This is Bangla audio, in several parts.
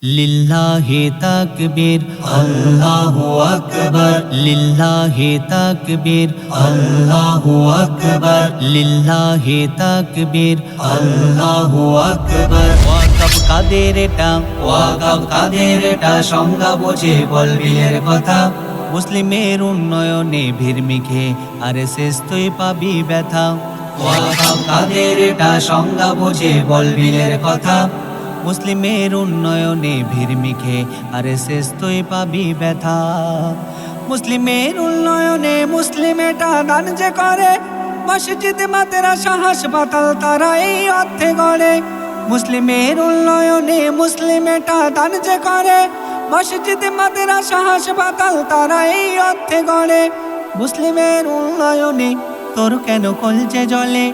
লিল্লাহি তাকবীর আল্লাহু আকবার লিল্লাহি তাকবীর আল্লাহু আকবার লিল্লাহি তাকবীর আল্লাহু আকবার ওয়াকাব কাদের এটা সংজ্ঞা বুঝে বলবি এর কথা মুসলিমের উন্নয়নে ভিড়মিখে আরএসএস তুই পাবি ব্যথা ওয়াকাব কাদের এটা সংজ্ঞা বুঝে বলবি এর কথা মুসলিমের উন্নয়নে ভিড়মিখে আরএসএস তুই পাবি ব্যথা মুসলিমের উন্নয়নে মুসলিম এটা দান যে করে মসজিদ মাদ্রাসা হাসপাতাল তারা এই অর্থে গড়ে মুসলিমের উন্নয়নে মুসলিম এটা দান যে করে মসজিদ মাদ্রাসা হাসপাতাল তারা এই অর্থে গড়ে মুসলিমের উন্নয়নে তোর কেন কলজে জ্বলে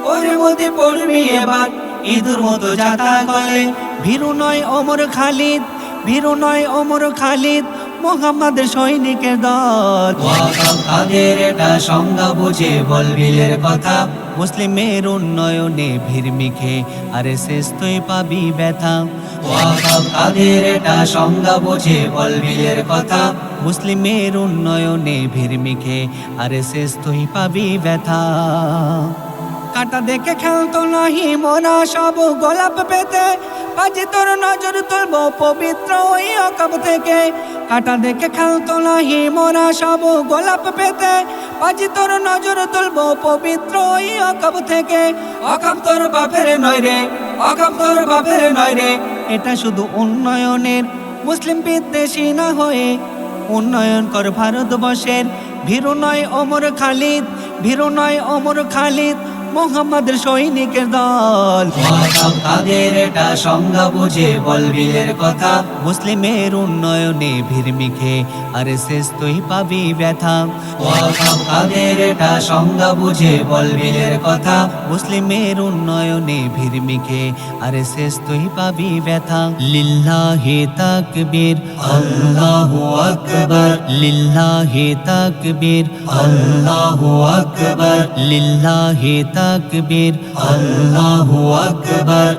ওরে মধ্যে পড়বি এবার ইঁদুর মতো যাতা গলে ভীরু নয় ওমর খালিদ মোহাম্মদের সৈনিকের দল ওয়াকাব কাদের এটা সংজ্ঞা বুঝে বলবি এর কথা মুসলিমের উন্নয়নে ভিড়মিখে আরএসএস তুই পাবি ব্যথা ওয়াকাব কাদের এটা সংজ্ঞা বুঝে বলবি এর কথা মুসলিমের উন্নয়নে ভিড়মিখে আরএসএস তুই পাবি ব্যথা কাটা দেখে খেলতো নাহি মোরা সব গোলাপ পেতে পাজি তোর নজর তুলবো পবিত্র ওই ওয়াকাব থেকে কাটা দেখে খেলতো নাহি মোরা সব গোলাপ পেতে পাজি তোর নজর তুলবো পবিত্র ওই ওয়াকাব থেকে ওয়াকাব তোর বাপের নয় রে এটা শুধু উন্নয়নের মুসলিম বিদ্বেষী না হয়ে উন্নয়ন কর ভারতবর্ষের ভীরু নয় ওমর খালিদ মোহাম্মদের সৈনিকের দল ওয়াকাব কাদের এটা সংজ্ঞা বুঝে বলবি এর কথা মুসলিমের উন্নয়নে ভিড়মিখে আরএসএস তুই পাবি ব্যথা ওয়াকাব কাদের এটা সংজ্ঞা বুঝে বলবি এর কথা মুসলিমের উন্নয়নে ভিড়মিখে আরএসএস তুই পাবি ব্যথা লিল্লাহি তাকবীর আল্লাহু আকবার লিল্লাহি তাকবীর আল্লাহু আকবার লিল্লাহি তাকবীর আল্লাহু আকবার।